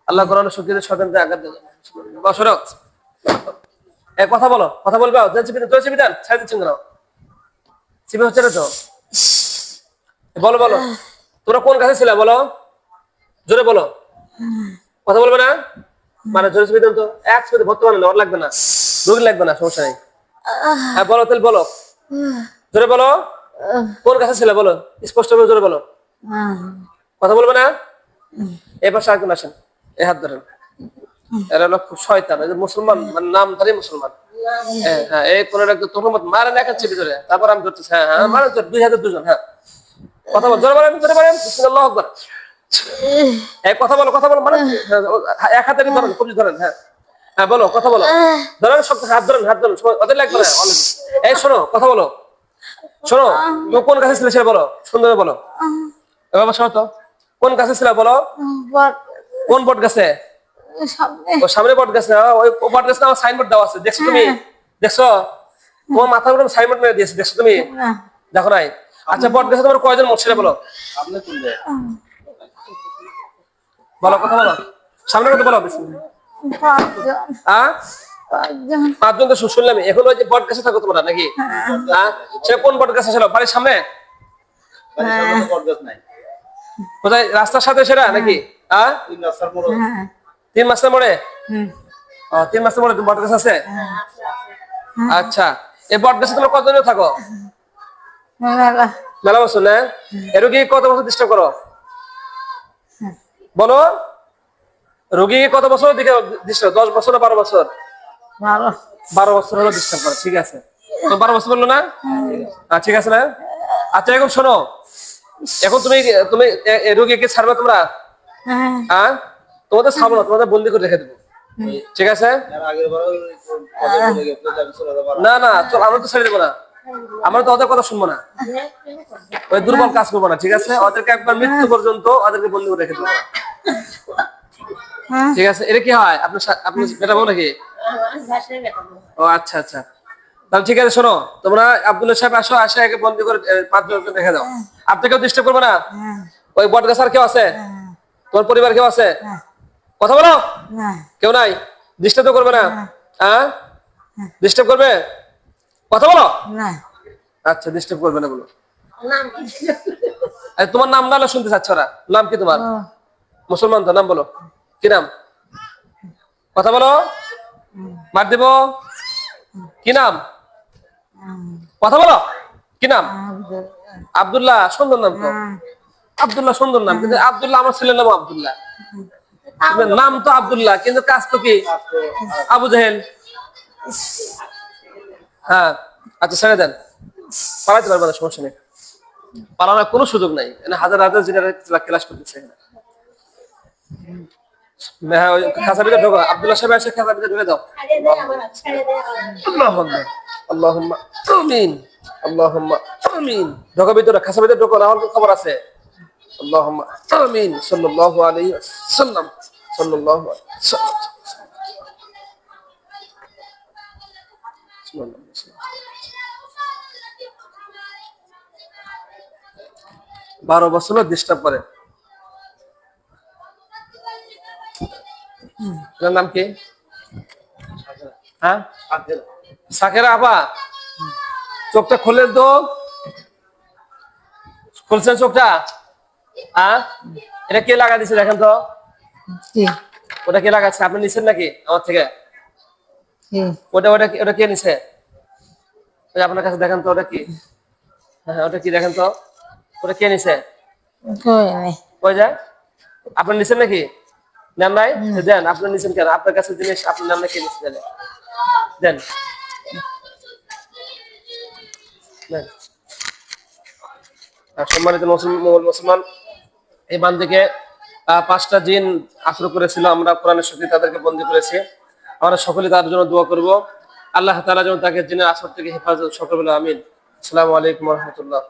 আল্লাহ কোরআন শক্তিতে শয়তানকে আঘাত দেবে। বসরো এই কথা বলো, কথা বলবে। জয় বিধান ছাড় দিচ্ছেন কেন? চিপে হচ্ছে না তো। বলো বলো, তোমরা কোন কাছে ছিলে বলো, জোরে বলো। কথা বলবে না মানে জোরে চিপে দেন তো। এক সেকেন্ড ভর্তি বানানো ওর লাগবে না, রোগী লাগবে না, সমস্যা নেই। হ্যাঁ বলো তাহলে বলো, জোরে বলো। কোন কাছে ছিলে বলো, স্পষ্ট করে জোরে বলো। কথা বলবে না। এবার সারাক্ষণ আসেন, এই হাত ধরেন। এরা হলো খুব শয়তান, মুসলমান মানে নামধারী মুসলমান। হ্যাঁ এই কোন তোমার মত মারে দেখাচ্ছে ভিতরে, তারপর আমি ধরতেছি। হ্যাঁ হ্যাঁ মারেন, দুই হাতে দুজন। হ্যাঁ কথা বল, জোরে বলেন, জোরে বলেন। বিসমিল্লাহু আকবার। এই কথা বলো, কথা বলো মানে এক হাতে ধরেন, কবজি ধরেন। হ্যাঁ হ্যাঁ বলো, কথা বলো, ধরেন সব হাত ধরেন, হাত ধরেন, ওদের লাগবে না। এই শোনো, কথা বলো, শোনো। তুমি কোন কাছে ছিলে সেটা বলো, সুন্দর বলো। এবার শোনো তো, কোন কাছে ছিল বলো। কোন বট গাছে? ও সামনে বট গাছে। ওই বট গাছে আমার সাইনবোর্ড দেওয়া আছে, দেখছো তুমি? দেখছো? তোমার মাথার উপরে সাইনবোর্ড মেরে দিয়েছে, দেখছো তুমি? দেখো নাই? আচ্ছা বট গাছে তোমার কয়জন মরছে বলো। বলো, কথা বলো, সামনে কথা বলো। পাঁচজন তো শুনলাম। এখন ওই যে বট গাছে থাকো তোমরা নাকি? সে কোন বট গাছে ছিল? বাড়ির সামনে? কোথায়, রাস্তার সাথে সেটা নাকি? 3 মাসের মোড়ে? 3 মাসের মোড়ে বট গাছ আছে? আচ্ছা এই বট গাছে তোমরা কতজন থাকো? মেলা বছর না? রোগী কত বছর ডিস্টার্ব করো বলো। রোগী কত বছর দিকে ডিস্টার্ব? 10 বছর না 12 বছর? 12 বছর হলো ডিস্টার্ব করো। ঠিক আছে, তো 12 বছর বললো না? ঠিক আছে না? আচ্ছা এখন শোনো, এখন তুমি তুমি রোগীকে ছাড়বে তোমরা? হ্যাঁ তোমাদের ছাড়বো না, তোমাদের বন্দি করে রেখে দেবো। ঠিক আছে না না চল, আমরা তো ছেড়ে দেবো না, আমরা তো ওদের কথা শুনবো না, ওই দুর্বল কাজ করবো না। ঠিক আছে, ওদেরকে একবার মৃত্যু পর্যন্ত ওদেরকে বন্দি করে রেখে দেবো। ঠিক আছে, এটা কি হয় আপনি আপনি বেটা বল নাকি? ও আচ্ছা আচ্ছা, তাহলে ঠিক আছে। শোনো তোমরা আব্দুল্লাহ সাহেব আসো, আসে একে বন্দি করে 5 জনকে রেখে দাও। আপনি কেউ ডিস্টার্ব করবে না? ওই বট গাছ আর কেউ আছে? তোমার পরিবার কেউ আছে? কথা বলো, কেউ নাই? ডিস্টার্ব তো করবে না? হ্যাঁ ডিস্টার্ব করবে? কথা বলো। আচ্ছা ডিস্টার্ব করবে না বলো। তোমার নাম না শুনতে চাচ্ছ ওরা। নাম কি তোমার? মুসলমান তো, নাম বলো, কি নাম? কথা বলো, মার দেব। কি নাম? কথা বলো, কি নাম? আব্দুল্লাহ, সুন্দর নাম তো। আব্দুল্লাহ সুন্দর নাম, কিন্তু আব্দুল্লাহ আমার ছেলের নাম আব্দুল্লাহ। নাম তো আব্দুল্লাহ কিন্তু কাজ তো কি আবু জাহেল। হ্যাঁ আচ্ছা ছেড়ে দেন, পালাতে পারবে না, সমস্যা নেই, পালানোর কোনো সুযোগ নাই। হাজার হাজার জিনারা ক্লাস করতেছে। হ্যাঁ ওই খাঁচা ভিতরে ঢোকা, আব্দুল্লাহ সাহেব এসে খাঁচা ভিতরে ঢুকে দাও। আল্লাহুম্মা আমিন, আল্লাহুম্মা আমিন। ঢোকা ভিতরে, খাঁচা ভিতরে ঢোকা, না হলে খবর আছে। আল্লাহুম্মা আমিন, সাল্লাল্লাহু আলাইহি ওয়াসাল্লাম, সাল্লাল্লাহু আলাইহি ওয়াসাল্লাম। 12 বছর ডিস্টার্ব করে। নাম কি? হ্যাঁ সাকেরা আপা, চোখটা খুলে তো, খুলছেন চোখটা? হ্যাঁ এটা কে লাগা দিছে দেখেন তো। ওটা কে লাগাচ্ছে? আপনি নিছেন নাকি আমার থেকে? ওটা ওটা ওটা কে নিছে আপনার কাছে? দেখেন তো ওটা কি। হ্যাঁ ওটা কি দেখেন তো, ওটা কে নিছে? কই যায়? আপনি নিছেন নাকি? নেন নাই? দেন, আপনি নিছেন কেন? আপনার কাছে জিনিস আপনার নাম কে নিছে? দেন দেন। সম্মানিত মুসলমান, এই বান্দিকে 5টা জিন আসর করেছিল, আমরা কোরআনের শক্তি তাদেরকে বন্দী করেছি। আমরা সকলে তার জন্য দোয়া করব, আল্লাহ তাআলা যেন তাকে জিনের আসর থেকে হেফাজত, সকলে আমিন। আসসালামু আলাইকুম ওয়া রাহমাতুল্লাহ।